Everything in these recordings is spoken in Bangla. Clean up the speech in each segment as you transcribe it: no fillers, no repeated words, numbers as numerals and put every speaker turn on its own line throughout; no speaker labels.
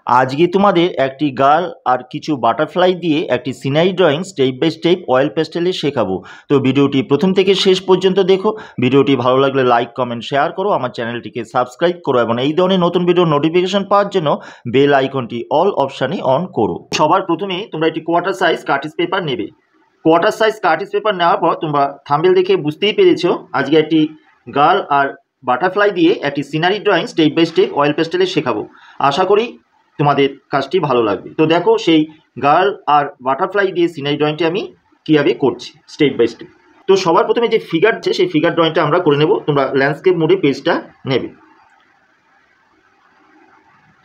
আজকে তোমাদের একটি গার্ল আর কিছু বাটারফ্লাই দিয়ে একটি scenery drawing step by step oil পেস্টেলে শেখাবো। তো ভিডিওটি প্রথম থেকে শেষ পর্যন্ত দেখো। ভিডিওটি ভালো লাগলে লাইক কমেন্ট শেয়ার করো, আমার চ্যানেলটিকে সাবস্ক্রাইব করো এবং এই ধরনের নতুন ভিডিওর নোটিফিকেশন পাওয়ার জন্য বেল আইকনটি অল অপশানে অন করো। সবার প্রথমে তোমরা একটি কোয়ার্টার সাইজ কার্টিজ পেপার নেবে। কোয়ার্টার সাইজ কার্টিজ পেপার নেওয়ার পর তোমরা থাম্বনেল দেখে বুঝতেই পেরেছো আজকে একটি গার্ল আর বাটারফ্লাই দিয়ে একটি scenery drawing step by step oil পেস্টেলে শেখাবো। আশা করি তোমাদের কাজটি ভালো লাগবে। তো দেখো সেই গার্ল আর বাটারফ্লাই দিয়ে সিনারি ড্রয়িংটি আমি কীভাবে করছি স্টেপ বাই স্টেপ। তো সবার প্রথমে যে ফিগার আছে সেই ফিগার ড্রয়িংটা আমরা করে নেব। তোমরা ল্যান্ডস্কেপ মোডে পেজটা নেবে।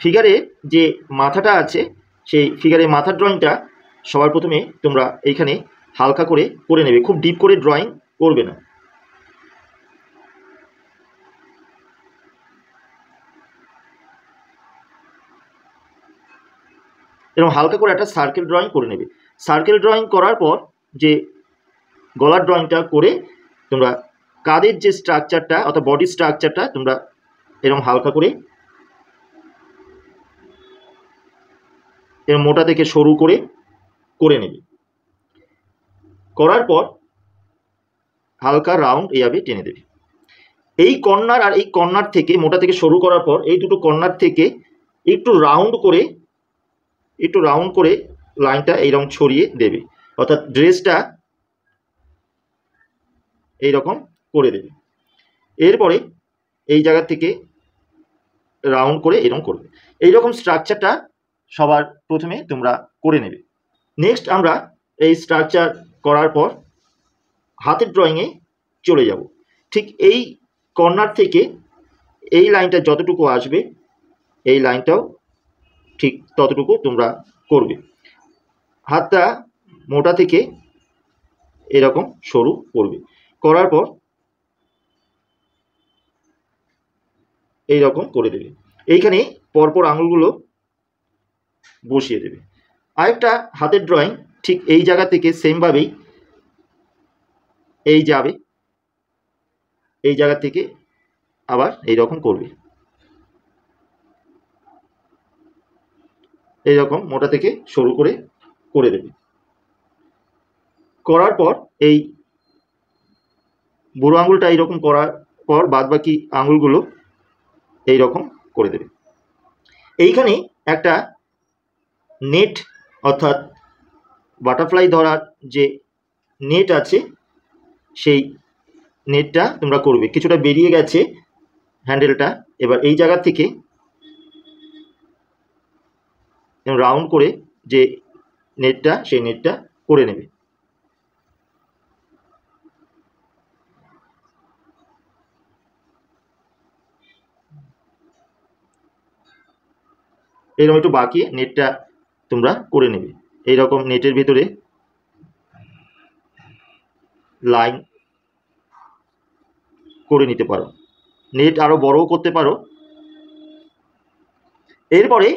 ফিগারের যে মাথাটা আছে সেই ফিগারের মাথার ড্রয়িংটা সবার প্রথমে তোমরা এইখানে হালকা করে নেবে, খুব ডিপ করে ড্রয়িং করবে না। এরকম হালকা করে একটা সার্কেল ড্রয়িং করে নেবে। সার্কেল ড্রয়িং করার পর যে গলার ড্রয়িংটা করে তোমরা কাঁধের যে স্ট্রাকচারটা অর্থাৎ বডি স্ট্রাকচারটা তোমরা এরকম হালকা করে এরকম মোটা থেকে সরু করে নেবে। করার পর হালকা রাউন্ড এইভাবে টেনে দেবে। এই কর্নার আর এই কর্নার থেকে মোটা থেকে সরু করার পর এই দুটো কর্নার থেকে একটু রাউন্ড করে লাইনটা এইরকম ছড়িয়ে দেবে, অর্থাৎ ড্রেসটা এইরকম করে দেবে। এরপরে এই জায়গা থেকে রাউন্ড করে এরকম করবে। এইরকম স্ট্রাকচারটা সবার প্রথমে তোমরা করে নেবে। নেক্সট আমরা এই স্ট্রাকচার করার পর হাতের ড্রয়িংয়ে চলে যাব। ঠিক এই কর্নার থেকে এই লাইনটা যতটুকু আসবে এই লাইনটাও ঠিক ততটুকু তোমরা করবে। হাতটা মোটা থেকে এরকম সরু করবে। করার পর এইরকম করে দেবে। এইখানে পরপর আঙুলগুলো বসিয়ে দেবে। আরেকটা হাতের ড্রয়িং ঠিক এই জায়গা থেকে সেমভাবেই এই যাবে, এই জায়গা থেকে আবার এইরকম করবে, এইরকম মোটা থেকে সরু করে দেবে। করার পর এই বুড়ো আঙুলটা এইরকম করার পর বাদবাকি আঙুলগুলো এইরকম করে দেবে। এইখানে একটা নেট অর্থাৎ বাটারফ্লাই ধরার যে নেট আছে সেই নেটটা তোমরা করবে। কিছুটা বেরিয়ে গেছে হ্যান্ডেলটা, এবার এই জায়গা থেকে রাউন্ড করে যে নেটটা সেই নেটটা করে নেবে। এরকম একটু বাঁকিয়ে নেটটা তোমরা করে নেবে। এইরকম নেটের ভিতরে লাইন করে নিতে পারো, নেট আরও বড়ও করতে পারো। এরপরে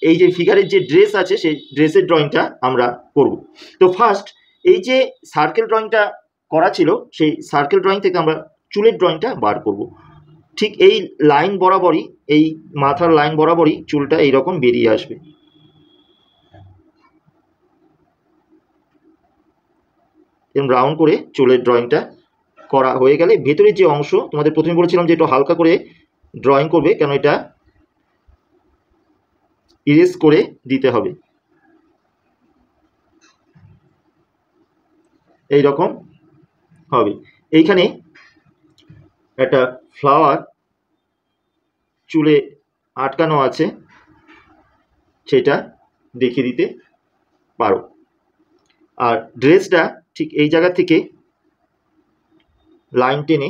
এই যে ফিগারের যে ড্রেস আছে সেই ড্রেসের ড্রয়িংটা আমরা করব। তো ফার্স্ট এই যে সার্কেল ড্রয়িংটা করা ছিল সেই সার্কেল ড্রয়িং থেকে আমরা চুলের ড্রয়িংটা বার করব। ঠিক এই লাইন বরাবরই, এই মাথার লাইন বরাবরই চুলটা এইরকম বেরিয়ে আসবে। এরকম রাউন্ড করে চুলের ড্রয়িংটা করা হয়ে গেলে ভেতরের যে অংশ তোমাদের প্রথমে বলেছিলাম যে একটু হালকা করে ড্রয়িং করবে, কেন এটা ইরেজ করে দিতে হবে। এই রকম হবে। এইখানে একটা ফ্লাওয়ার চুলে আটকানো আছে, সেটা দেখিয়ে দিতে পারো। আর ড্রেসটা ঠিক এই জায়গা থেকে লাইন টেনে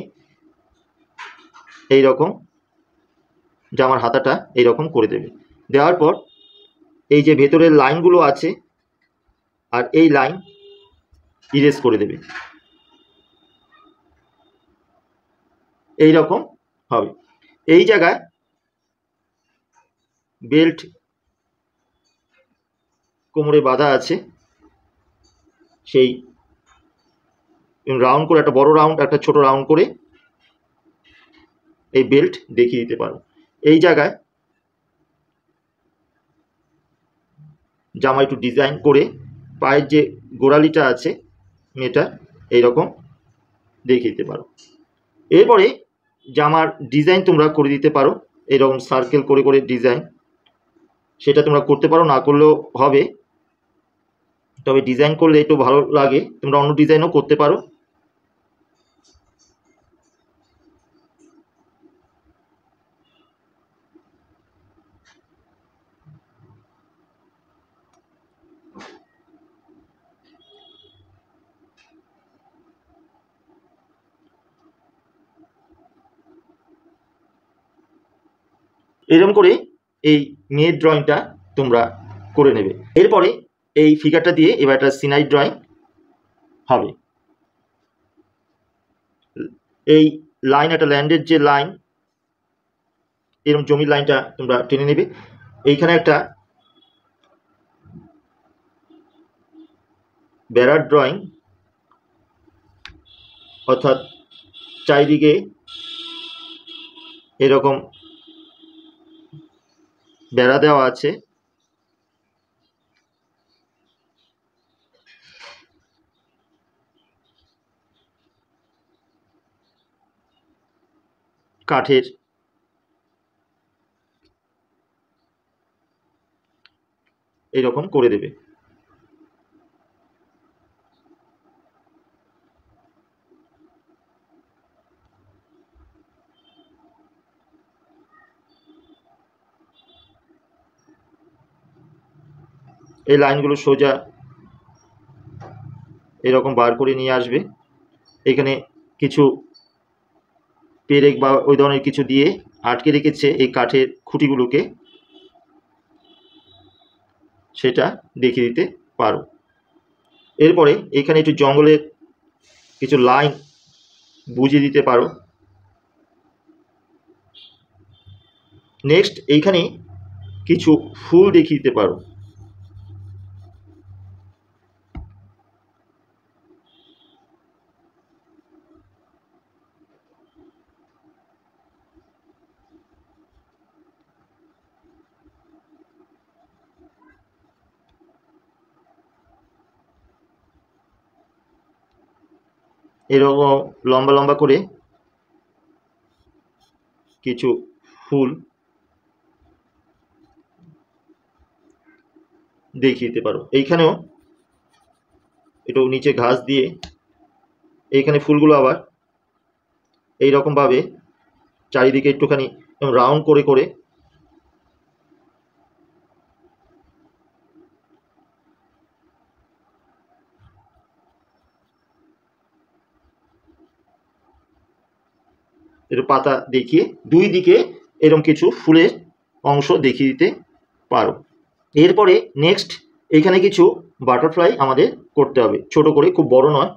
এই রকম জামার হাতাটা এইরকম করে দেবে। দেওয়ার পর এই যে ভেতরের লাইনগুলো আছে আর এই লাইন ইরেজ করে দেবে। এই রকম হবে। এই জায়গায় বেল্ট কোমরে বাঁধা আছে, সেই রাউন্ড করে একটা বড় রাউন্ড একটা ছোট রাউন্ড করে এই বেল্ট দেখিয়ে দিতে পারো। এই জায়গায় জামা একটু ডিজাইন করে পায়ের যে গোড়ালিটা আছে মেয়েটার এইরকম দেখিয়ে দিতে পারো। এরপরে জামার ডিজাইন তোমরা করে দিতে পারো, এরকম সার্কেল করে করে ডিজাইন, সেটা তোমরা করতে পারো, না করলেও হবে, তবে ডিজাইন করলে একটু ভালো লাগে। তোমরা অন্য ডিজাইনও করতে পারো। এরকম করে এই মেয়ের ড্রয়িংটা তোমরা করে নেবে। এরপরে এই ফিগারটা দিয়ে এবার একটা সিনারি ড্রয়িং হবে। এই লাইন, একটা ল্যান্ডের যে লাইন, এরকম জমির লাইনটা তোমরা টেনে নেবে। এইখানে একটা বেড়ার ড্রয়িং, অর্থাৎ চারিদিকে এরকম বেড়া দেওয়া আছে, কাঠের। এইরকম করে দেবে। এই লাইনগুলো সোজা এরকম বার করে নিয়ে আসবে। এখানে কিছু পেরেক বা ওই ধরনের কিছু দিয়ে আটকে রেখেছে এই কাঠের খুঁটিগুলোকে, সেটা দেখিয়ে দিতে পারো। এরপরে এখানে একটু জঙ্গলের কিছু লাইন বুঝিয়ে দিতে পারো। নেক্সট এইখানে কিছু ফুল দেখিয়ে দিতে পারো। এরকম লম্বা লম্বা করে কিছু ফুল দেখিয়ে দিতে পারো। এইখানেও একটু নিচে ঘাস দিয়ে এইখানে ফুলগুলো আবার এইরকমভাবে চারিদিকে একটুখানি রাউন্ড করে করে একটু পাতা দেখিয়ে দুই দিকে এরকম কিছু ফুলের অংশ দেখিয়ে দিতে পারো। এরপরে নেক্সট এখানে কিছু বাটারফ্লাই আমাদের করতে হবে, ছোট করে, খুব বড় নয়।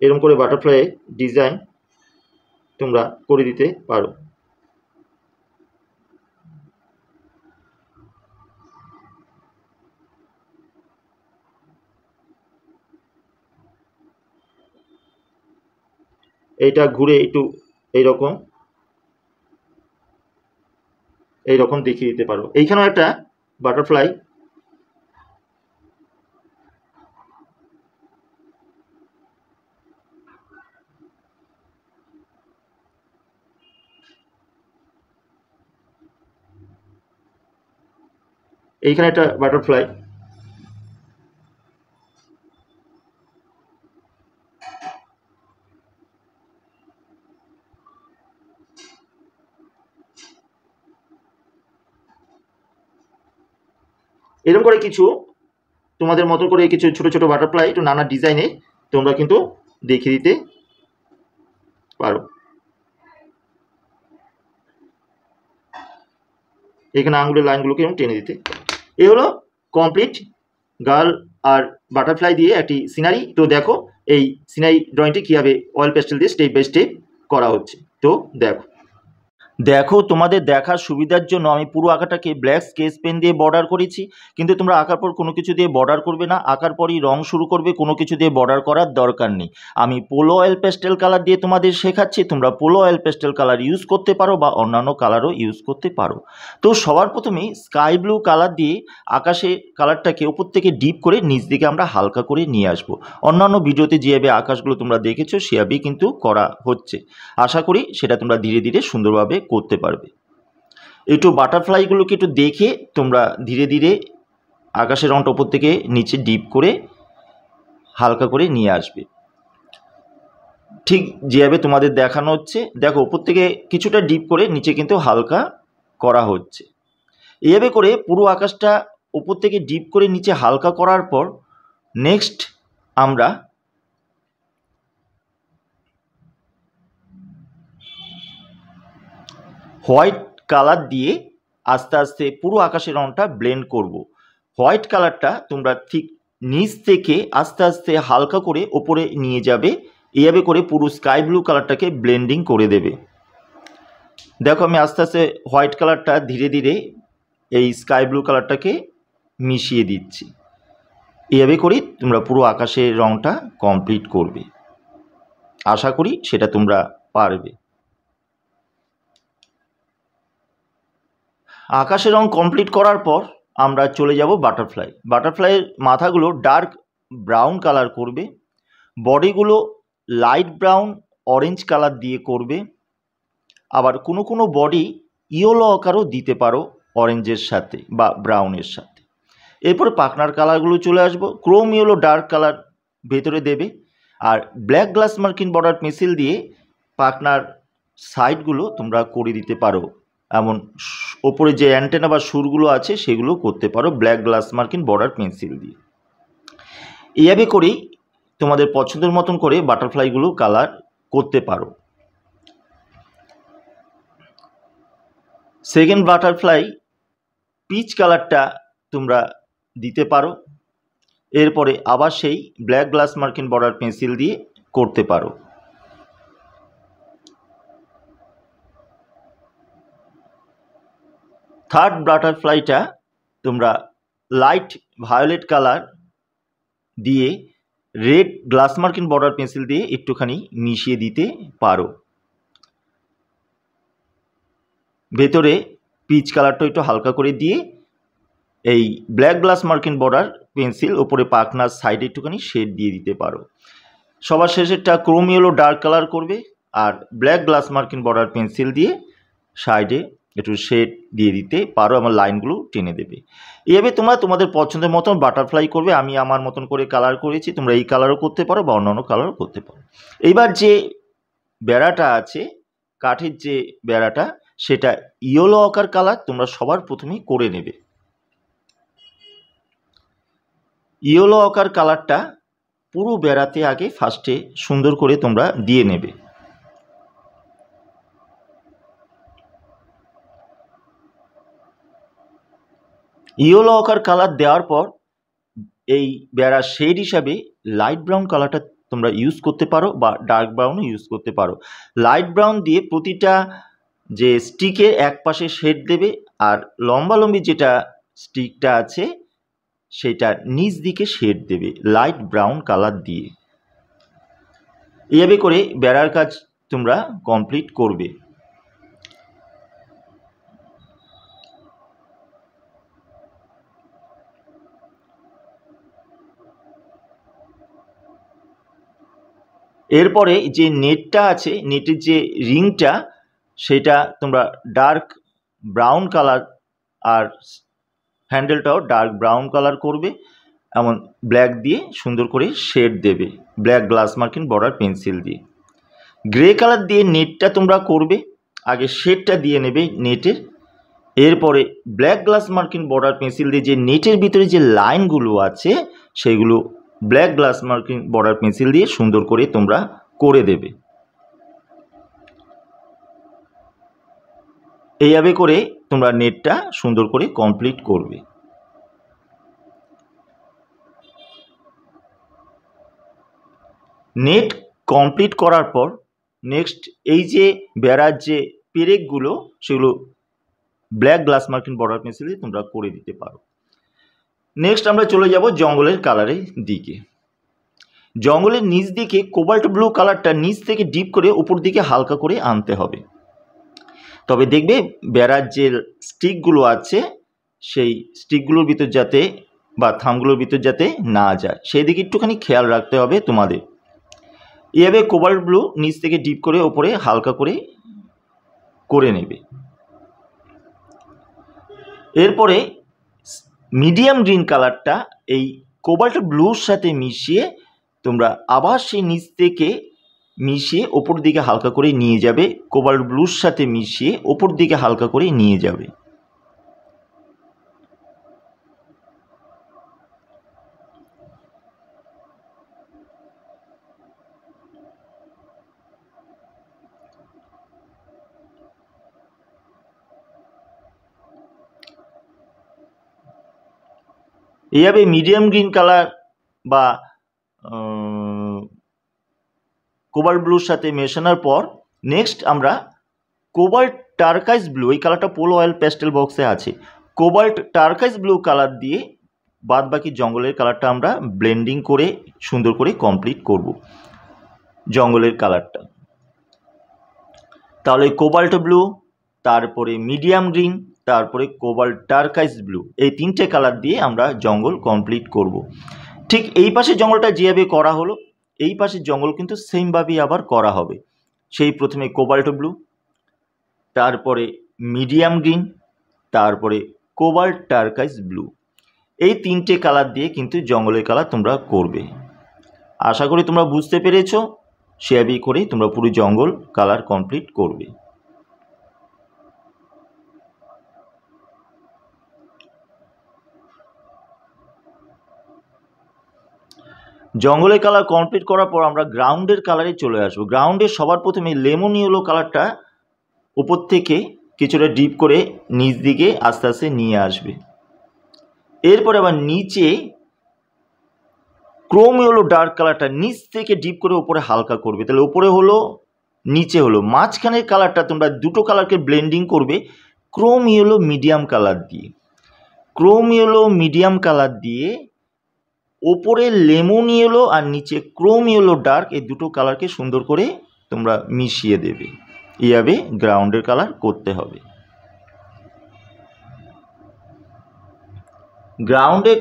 এরকম করে বাটারফ্লাই ডিজাইন তোমরা করে দিতে পারো। এইটা ঘুরে একটু এইরকম এইরকম দেখিয়ে দিতে পারো। এইখানেও একটা বাটারফ্লাই এইখানে একটা বাটারফ্লাই এরকম করে কিছু তোমাদের মতো করে কিছু ছোট ছোট বাটারফ্লাই একটু নানা ডিজাইনে তোমরা কিন্তু দেখিয়ে দিতে পারো। এখানে আঙুলের লাইনগুলোকে টেনে দিতে। এ হলো কমপ্লিট গার্ল আর বাটারফ্লাই দিয়ে একটি সিনারি। তো দেখো এই সিনারি ড্রয়িংটি কীভাবে অয়েল পেস্টেল দিয়ে স্টেপ বাই স্টেপ করা হচ্ছে, তো দেখো। দেখো, তোমাদের দেখার সুবিধার জন্য আমি পুরো আঁকাটাকে ব্ল্যাক স্কেচ পেন দিয়ে বর্ডার করেছি, কিন্তু তোমরা আঁকার পর কোনো কিছু দিয়ে বর্ডার করবে না, আঁকার পরই রং শুরু করবে, কোনো কিছু দিয়ে বর্ডার করার দরকার নেই। আমি পোলো অয়েল পেস্টেল কালার দিয়ে তোমাদের শেখাচ্ছি, তোমরা polo oil pastel colour use করতে পারো বা অন্যান্য কালারও ইউজ করতে পারো। তো সবার প্রথমেই স্কাই ব্লু কালার দিয়ে আকাশে কালারটাকে উপর থেকে ডিপ করে নিচ দিকে আমরা হালকা করে নিয়ে আসবো। অন্যান্য ভিডিওতে যেভাবে আকাশগুলো তোমরা দেখেছো সেভাবেই কিন্তু করা হচ্ছে। আশা করি সেটা তোমরা ধীরে ধীরে সুন্দরভাবে করতে পারবে। একটু বাটারফ্লাইগুলোকে একটু দেখে তোমরা ধীরে ধীরে আকাশের রংটা উপর থেকে নিচে ডিপ করে হালকা করে নিয়ে আসবে, ঠিক যেভাবে তোমাদের দেখানো হচ্ছে। দেখো, উপর থেকে কিছুটা ডিপ করে নিচে কিন্তু হালকা করা হচ্ছে। এইভাবে করে পুরো আকাশটা উপর থেকে ডিপ করে নিচে হালকা করার পর নেক্সট আমরা হোয়াইট কালার দিয়ে আস্তে আস্তে পুরো আকাশের রংটা ব্লেন্ড করব। হোয়াইট কালারটা তোমরা ঠিক নিচ থেকে আস্তে আস্তে হালকা করে ওপরে নিয়ে যাবে, এইভাবে করে পুরো স্কাই ব্লু কালারটাকে ব্লেন্ডিং করে দেবে। দেখো, আমি আস্তে আস্তে হোয়াইট কালারটা ধীরে ধীরে এই স্কাই ব্লু কালারটাকে মিশিয়ে দিচ্ছি। এইভাবে করে তোমরা পুরো আকাশের রংটা কমপ্লিট করবে। আশা করি সেটা তোমরা পারবে। আকাশের রং কমপ্লিট করার পর আমরা চলে যাব বাটারফ্লাই। বাটারফ্লাইয়ের মাথাগুলো ডার্ক ব্রাউন কালার করবে, বডিগুলো লাইট ব্রাউন অরেঞ্জ কালার দিয়ে করবে। আবার কোনো কোনো বডি ইয়েলো আকারও দিতে পারো অরেঞ্জের সাথে বা ব্রাউনের সাথে। এরপরে পাখনার কালারগুলো চলে আসবো, ক্রোম ইয়েলো ডার্ক কালার ভেতরে দেবে, আর ব্ল্যাক গ্লাস মার্কিন বর্ডার পেন্সিল দিয়ে পাখনার সাইডগুলো তোমরা করে দিতে পারো। এমন ওপরে যে অ্যান্টেনা বা সুরগুলো আছে সেগুলো করতে পারো ব্ল্যাক গ্লাস মার্কিন বর্ডার পেন্সিল দিয়ে। এইভাবে করেই তোমাদের পছন্দের মতন করে বাটারফ্লাইগুলো কালার করতে পারো। সেকেন্ড বাটারফ্লাই পিচ কালারটা তোমরা দিতে পারো, এরপরে আবার সেই ব্ল্যাক গ্লাস মার্কিন বর্ডার পেন্সিল দিয়ে করতে পারো। থার্ড বাটারফ্লাইটা তোমরা লাইট ভায়োলেট কালার দিয়ে রেড গ্লাস মার্কিন বর্ডার পেন্সিল দিয়ে একটুখানি মিশিয়ে দিতে পারো। ভেতরে পিচ কালারটা একটু হালকা করে দিয়ে এই ব্ল্যাক গ্লাস মার্কিন বর্ডার পেন্সিল ওপরে পাখনার সাইডে একটুখানি শেড দিয়ে দিতে পারো। সবার শেষেরটা ক্রোম ইয়েলো ডার্ক কালার করবে আর ব্ল্যাক গ্লাস মার্কিন বর্ডার পেন্সিল দিয়ে সাইডে একটু শেড দিয়ে দিতে পারো, আমার লাইনগুলো টেনে দেবে। এভাবে তোমরা তোমাদের পছন্দের মতন বাটারফ্লাই করবে। আমি আমার মতন করে কালার করেছি, তোমরা এই কালারও করতে পারো বা অন্যান্য কালারও করতে পারো। এইবার যে বেড়াটা আছে, কাঠের যে বেড়াটা, সেটা ইয়েলো আকার কালার তোমরা সবার প্রথমেই করে নেবে। ইয়েলো আকার কালারটা পুরো বেড়াতে আগে ফার্স্টে সুন্দর করে তোমরা দিয়ে নেবে। ইয়েলো আকার কালার দেওয়ার পর এই বেড়ার শেড হিসাবে লাইট ব্রাউন কালারটা তোমরা ইউজ করতে পারো বা ডার্ক ব্রাউনও ইউজ করতে পারো। লাইট ব্রাউন দিয়ে প্রতিটা যে স্টিকের এক পাশে শেড দেবে, আর লম্বালম্বি যেটা স্টিকটা আছে সেটা নিচ দিকে শেড দেবে লাইট ব্রাউন কালার দিয়ে। এইভাবে করে বেড়ার কাজ তোমরা কমপ্লিট করবে। এরপরে যে নেটটা আছে, নেটের যে রিংটা, সেটা তোমরা ডার্ক ব্রাউন কালার আর হ্যান্ডেলটাও ডার্ক ব্রাউন কালার করবে। এমন ব্ল্যাক দিয়ে সুন্দর করে শেড দেবে ব্ল্যাক গ্লাস মার্কিন বর্ডার পেন্সিল দিয়ে। গ্রে কালার দিয়ে নেটটা তোমরা করবে, আগে শেডটা দিয়ে নেবে নেটের, এরপরে ব্ল্যাক গ্লাস মার্কিন বর্ডার পেন্সিল দিয়ে যে নেটের ভিতরে যে লাইনগুলো আছে সেগুলো ব্ল্যাক গ্লাস মার্কিন বর্ডার পেন্সিল দিয়ে সুন্দর করে তোমরা করে দেবে। এইভাবে করে তোমরা নেটটা সুন্দর করে কমপ্লিট করবে। নেট কমপ্লিট করার পর নেক্সট এই যে বেড়ার যে পেরেকগুলো সেগুলো ব্ল্যাক গ্লাস মার্কিন বর্ডার পেন্সিল দিয়ে তোমরা করে দিতে পারো। নেক্সট আমরা চলে যাব জঙ্গলের কালারের দিকে। জঙ্গলের নিচ দিকে কোবাল্ট ব্লু কালারটা নিচ থেকে ডিপ করে উপর দিকে হালকা করে আনতে হবে। তবে দেখবে বেড়ার যে স্টিকগুলো আছে সেই স্টিকগুলোর ভিতর যাতে বা থামগুলোর ভিতর যাতে না যায় সেই দিকে একটুখানি খেয়াল রাখতে হবে তোমাদের। এভাবে কোবাল্ট ব্লু নিচ থেকে ডিপ করে ওপরে হালকা করে নেবে। এরপরে মিডিয়াম গ্রিন কালারটা এই কোবাল্ট ব্লুর সাথে মিশিয়ে তোমরা আবার সেই নিচ থেকে মিশিয়ে ওপর দিকে হালকা করে নিয়ে যাবে। কোবাল্ট ব্লুর সাথে মিশিয়ে ওপর দিকে হালকা করে নিয়ে যাবে। এইভাবে মিডিয়াম গ্রিন কালার বা কোবাল্ট ব্লুর সাথে মেশানোর পর নেক্সট আমরা কোবাল্ট টার্কাইজ ব্লু, এই কালারটা পোলো অয়েল প্যাস্টেল বক্সে আছে, কোবাল্ট টার্কাইজ ব্লু কালার দিয়ে বাদ বাকি জঙ্গলের কালারটা আমরা ব্লেন্ডিং করে সুন্দর করে কমপ্লিট করব জঙ্গলের কালারটা। তাহলে কোবাল্ট ব্লু, তারপরে মিডিয়াম গ্রিন, তারপরে কোবাল্ট টার্কাইজ ব্লু, এই তিনটে কালার দিয়ে আমরা জঙ্গল কমপ্লিট করব। ঠিক এই পাশে জঙ্গলটা যেভাবে করা হলো এই পাশের জঙ্গল কিন্তু সেমভাবেই আবার করা হবে। সেই প্রথমে কোবাল্ট ব্লু, তারপরে মিডিয়াম গ্রিন, তারপরে কোবাল্ট টার্কাইজ ব্লু, এই তিনটে কালার দিয়ে কিন্তু জঙ্গলের কালার তোমরা করবে। আশা করি তোমরা বুঝতে পেরেছো। সেভাবেই করে তোমরা পুরো জঙ্গল কালার কমপ্লিট করবে। জঙ্গলের কালার কমপ্লিট করার পর আমরা গ্রাউন্ডের কালারে চলে আসবো। গ্রাউন্ডের সবার প্রথমে লেমন ইয়েলো কালারটা উপর থেকে কিছুটা ডিপ করে নিচ দিকে আস্তে আস্তে নিয়ে আসবে। এরপরে আবার নিচে ক্রোম ইয়েলো ডার্ক কালারটা নিচ থেকে ডিপ করে উপরে হালকা করবে। তাহলে উপরে হলো নিচে হলো, মাঝখানের কালারটা তোমরা দুটো কালারকে ব্লেন্ডিং করবে ক্রোম ইয়েলো মিডিয়াম কালার দিয়ে। ক্রোম ইয়েলো মিডিয়াম কালার দিয়ে ওপরে লেমন ইয়েলো আর নিচে ক্রোম ইয়েলো ডার্ক, এই দুটো কালারকে সুন্দর করে তোমরা মিশিয়ে দেবে। এইভাবে গ্রাউন্ডের কালার করতে হবে। গ্রাউন্ডে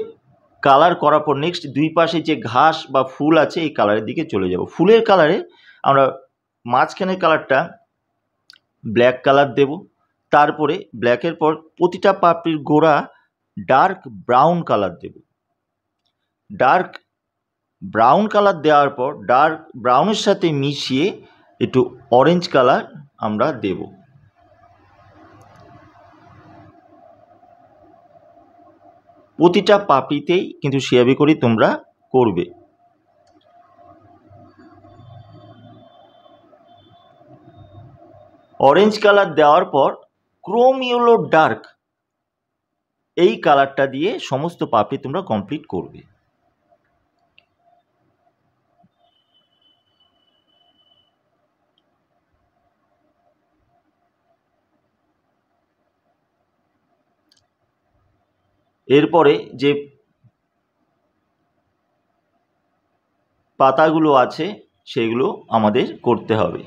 কালার করার পর নেক্সট দুই পাশে যে ঘাস বা ফুল আছে এই কালারের দিকে চলে যাব। ফুলের কালারে আমরা মাঝখানের কালারটা ব্ল্যাক কালার দেব, তারপরে ব্ল্যাকের পর প্রতিটা পাপড়ির গোড়া ডার্ক ব্রাউন কালার দেব। ডার্ক ব্রাউন কালার দেওয়ার পর ডার্ক ব্রাউনের সাথে মিশিয়ে একটু অরেঞ্জ কালার আমরা দেব। প্রতিটা পাপড়িতেই কিন্তু সেভাবে করে তোমরা করবে। অরেঞ্জ কালার দেওয়ার পর ক্রোম ইয়েলো ডার্ক এই কালারটা দিয়ে সমস্ত পাপড়ি তোমরা কমপ্লিট করবে। এরপরে যে পাতাগুলো আছে সেগুলো আমাদের করতে হবে।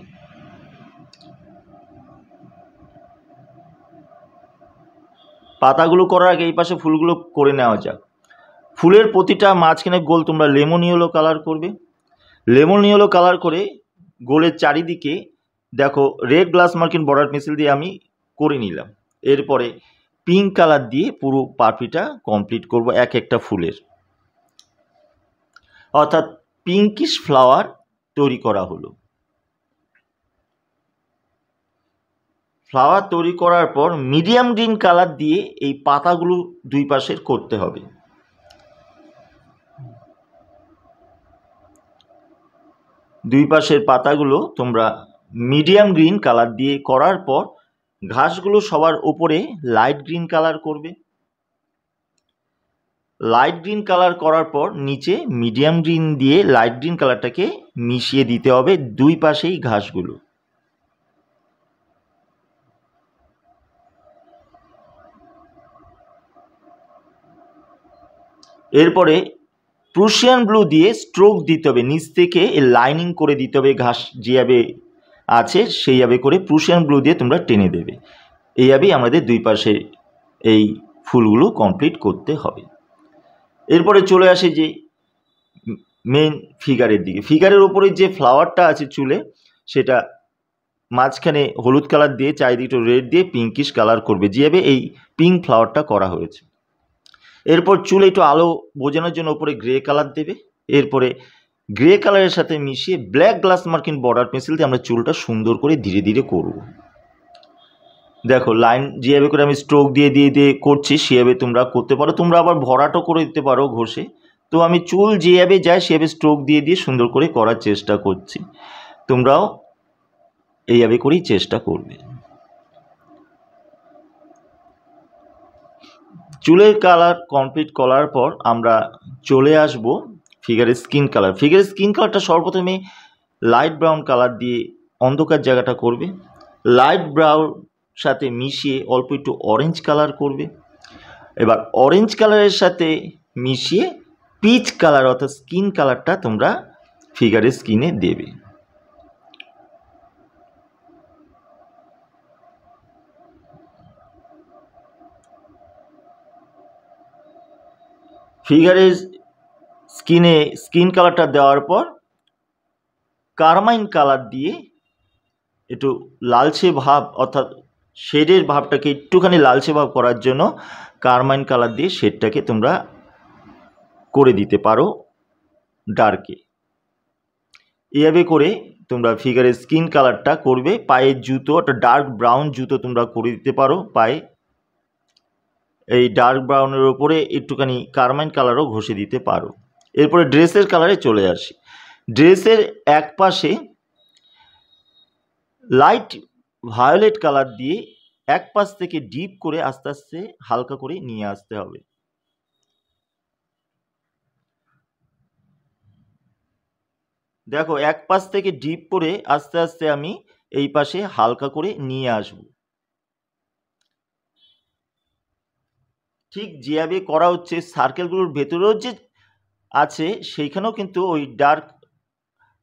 পাতাগুলো করার আগে এই পাশে ফুলগুলো করে নেওয়া যাক। ফুলের প্রতিটা মাঝখানে গোল তোমরা লেমন ইয়েলো কালার করবে। লেমন ইয়েলো কালার করে গোলের চারিদিকে দেখো রেড গ্লাস মার্কিন বর্ডার পেন্সিল দিয়ে আমি করে নিলাম। এরপরে পিঙ্ক কালার দিয়ে পুরো পাপড়িটা কমপ্লিট করব এক একটা ফুলের, অর্থাৎ পিঙ্কিশ ফ্লাওয়ার তৈরি করা হলো। ফ্লাওয়ার তৈরি করার পর মিডিয়াম গ্রিন কালার দিয়ে এই পাতাগুলো দুই পাশের করতে হবে। দুই পাশের পাতাগুলো তোমরা মিডিয়াম গ্রিন কালার দিয়ে করার পর ঘাসগুলো সবার উপরে লাইট গ্রিন কালার করবে। লাইট গ্রিন কালার করার পর নিচে মিডিয়াম গ্রিন দিয়ে লাইট গ্রিন কালারটাকে মিশিয়ে দিতে হবে দুই পাশেই ঘাসগুলো। এরপরে প্রুশিয়ান ব্লু দিয়ে স্ট্রোক দিতে হবে, নিচ থেকে লাইনিং করে দিতে হবে, ঘাস যেভাবে আছে সেইভাবে করে প্রুশিয়ান ব্লু দিয়ে তোমরা টেনে দেবে। এইভাবেই আমাদের দুই পাশে এই ফুলগুলো কমপ্লিট করতে হবে। এরপরে চলে আসে যে মেন ফিগারের দিকে। ফিগারের ওপরে যে ফ্লাওয়ারটা আছে চুলে, সেটা মাঝখানে হলুদ কালার দিয়ে চারিদিকে একটু রেড দিয়ে পিঙ্কিশ কালার করবে, যেভাবে এই পিঙ্ক ফ্লাওয়ারটা করা হয়েছে। এরপর চুলে একটু আলো বোঝানোর জন্য ওপরে গ্রে কালার দেবে। এরপরে গ্রে কালারের সাথে মিশিয়ে ব্ল্যাক গ্লাস মার্কিন বর্ডার পেন্সিল দিয়ে আমরা চুলটা সুন্দর করে ধীরে ধীরে করব। দেখো লাইন যেভাবে করে আমি স্ট্রোক দিয়ে দিয়ে দিয়ে করছি সেভাবে তোমরা করতে পারো, তোমরা আবার ভরাটও করে দিতে পারো ঘষে। তো আমি চুল যেভাবে যায় সেভাবে স্ট্রোক দিয়ে দিয়ে সুন্দর করে করার চেষ্টা করছি, তোমরাও এইভাবে করেই চেষ্টা করবে। চুলের কালার কমপ্লিট করার পর আমরা চলে আসব ফিগারের স্কিন কালার। ফিগারের স্কিন কালারটা সর্বপ্রথমে লাইট ব্রাউন কালার দিয়ে অন্ধকার জায়গাটা করবে, লাইট ব্রাউন সাথে মিশিয়ে অল্প একটু অরেঞ্জ কালার করবে। এবার অরেঞ্জ কালারের সাথে মিশিয়ে পিচ কালার অর্থাৎ স্কিন কালারটা তোমরা ফিগারের স্কিনে দেবে। ফিগারের স্কিনে স্কিন কালারটা দেওয়ার পর কারমাইন কালার দিয়ে একটু লালচে ভাব অর্থাৎ শেডের ভাবটাকে একটুখানি লালচে ভাব করার জন্য কারমাইন কালার দিয়ে শেডটাকে তোমরা করে দিতে পারো ডার্কে। এভাবে করে তোমরা ফিগারের স্কিন কালারটা করবে। পায়ের জুতো একটা ডার্ক ব্রাউন জুতো তোমরা করে দিতে পারো পায়ে, এই ডার্ক ব্রাউনের ওপরে একটুখানি কারমাইন কালারও ঘষে দিতে পারো। এরপরে ড্রেসের কালারে চলে আসি। ড্রেসের এক পাশে লাইট ভায়োলেট কালার দিয়ে এক পাশ থেকে ডিপ করে আস্তে আস্তে হালকা করে নিয়ে আসতে হবে। দেখো এক পাশ থেকে ডিপ করে আস্তে আস্তে আমি এই পাশে হালকা করে নিয়ে আসব। ঠিক যেভাবে করা হচ্ছে সার্কেলগুলোর ভেতরেও যে আছে সেইখানেও কিন্তু ওই ডার্ক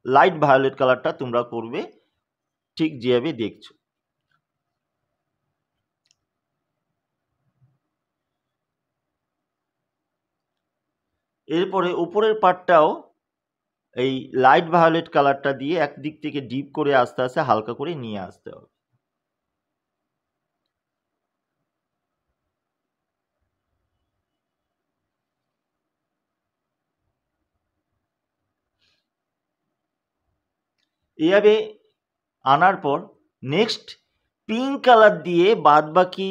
লাইট ভায়োলেট কালারটা তোমরা করবে ঠিক যেভাবে দেখছো। এরপরে উপরের পার্টটাও এই লাইট ভায়োলেট কালারটা দিয়ে একদিক থেকে ডিপ করে আস্তে আস্তে হালকা করে নিয়ে আসতে হবে। এইভাবে আনার পর নেক্সট পিঙ্ক কালার দিয়ে বাদ বাকি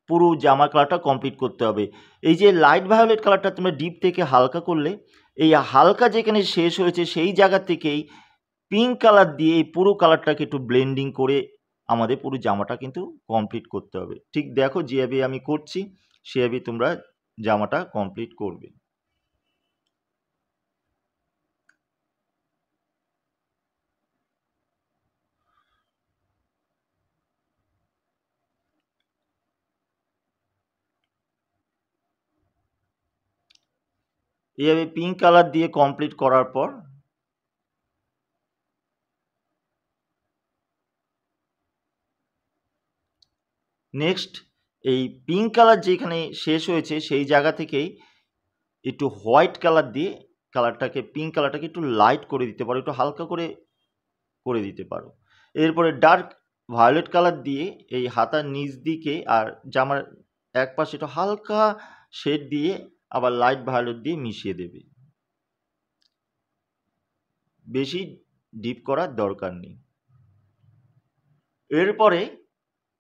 পুরো জামা কালারটা কমপ্লিট করতে হবে। এই যে লাইট ভায়োলেট কালারটা তোমরা ডিপ থেকে হালকা করলে, এই হালকা যেখানে শেষ হয়েছে সেই জায়গা থেকেই পিঙ্ক কালার দিয়ে এই পুরো কালারটাকে একটু ব্লেন্ডিং করে আমাদের পুরো জামাটা কিন্তু কমপ্লিট করতে হবে। ঠিক দেখো যেভাবে আমি করছি সেভাবেই তোমরা জামাটা কমপ্লিট করবে। এইভাবে পিঙ্ক কালার দিয়ে কমপ্লিট করার পর নেক্সট এই পিঙ্ক কালার যেখানে শেষ হয়েছে সেই জায়গা থেকেই একটু হোয়াইট কালার দিয়ে কালারটাকে পিঙ্ক কালারটাকে একটু লাইট করে দিতে পারো, একটু হালকা করে করে দিতে পারো। এরপরে ডার্ক ভায়োলেট কালার দিয়ে এই হাতার নিচ দিকে আর জামার এক পাশে একটু হালকা শেড দিয়ে আবার লাইট ভায়োলেট দিয়ে মিশিয়ে দেবে, বেশি ডিপ করার দরকার নেই। এরপরে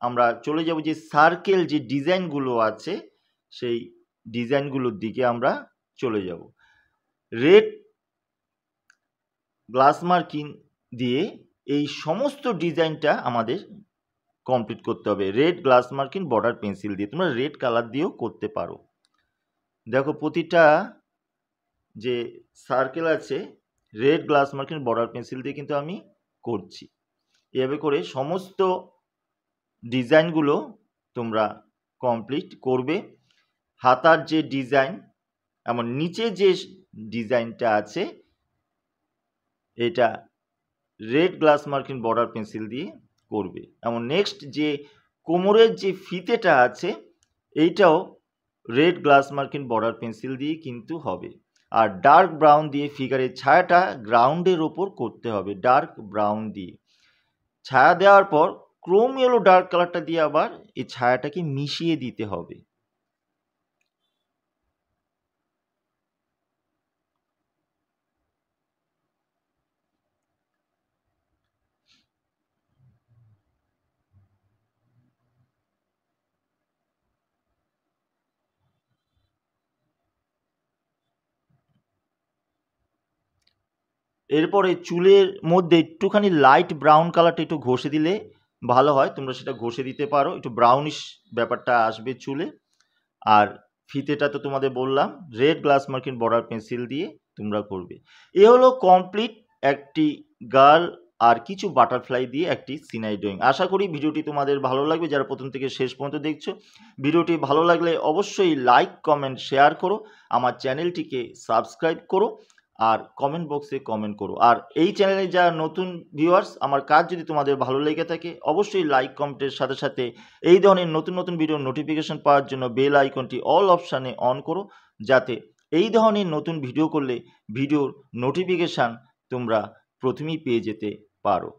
আমরা চলে যাব যে সার্কেল যে ডিজাইনগুলো আছে সেই ডিজাইনগুলোর দিকে আমরা চলে যাব। রেড গ্লাস মার্কিং দিয়ে এই সমস্ত ডিজাইনটা আমাদের কমপ্লিট করতে হবে। Red glass marking border pencil দিয়ে তোমরা রেড কালার দিয়েও করতে পারো। দেখো প্রতিটা যে সার্কেল আছে red glass marking border pencil দিয়ে কিন্তু আমি করছি। এভাবে করে সমস্ত ডিজাইনগুলো তোমরা কমপ্লিট করবে। হাতার যে ডিজাইন এমন নিচে যে ডিজাইনটা আছে এটা রেড গ্লাস মার্কিন বর্ডার পেন্সিল দিয়ে করবে। এমন নেক্সট যে কোমরের যে ফিতেটা আছে এইটাও রেড গ্লাস মার্কিন বর্ডার পেন্সিল দিয়ে কিন্তু হবে। আর ডার্ক ব্রাউন দিয়ে ফিগারের ছায়াটা গ্রাউন্ডের ওপর করতে হবে, ডার্ক ব্রাউন দিয়ে ছায়া দেওয়ার পর ক্রোম ইয়েলো ডার্ক কালারটা দিয়ে আবার এই ছায়াটাকে মিশিয়ে দিতে হবে। এরপরে চুলের মধ্যে একটুখানি লাইট ব্রাউন কালারটা একটু ঘষে দিলে ভালো হয়, তোমরা সেটা ঘষে দিতে পারো, একটু ব্রাউনিশ ব্যাপারটা আসবে চুলে। আর ফিতেটা তো তোমাদের বললাম রেড গ্লাস মার্কিন বর্ডার পেন্সিল দিয়ে তোমরা করবে। এ হলো কমপ্লিট একটি গার্ল আর কিছু বাটারফ্লাই দিয়ে একটি সিনারি ড্রয়িং। আশা করি ভিডিওটি তোমাদের ভালো লাগবে যারা প্রথম থেকে শেষ পর্যন্ত দেখছো। ভিডিওটি ভালো লাগলে অবশ্যই লাইক কমেন্ট শেয়ার করো, আমার চ্যানেলটিকে সাবস্ক্রাইব করো আর কমেন্ট বক্সে কমেন্ট করো। আর এই চ্যানেলে যারা নতুন ভিউয়ার্স, আমার কাজ যদি তোমাদের ভালো লেগে থাকে অবশ্যই লাইক কমেন্টের সাথে সাথে এই ধরনের নতুন নতুন ভিডিওর নোটিফিকেশন পাওয়ার জন্য বেল আইকনটি অল অপশানে অন করো, যাতে এই ধরনের নতুন ভিডিও করলে ভিডিওর নোটিফিকেশান তোমরা প্রথমেই পেয়ে যেতে পারো।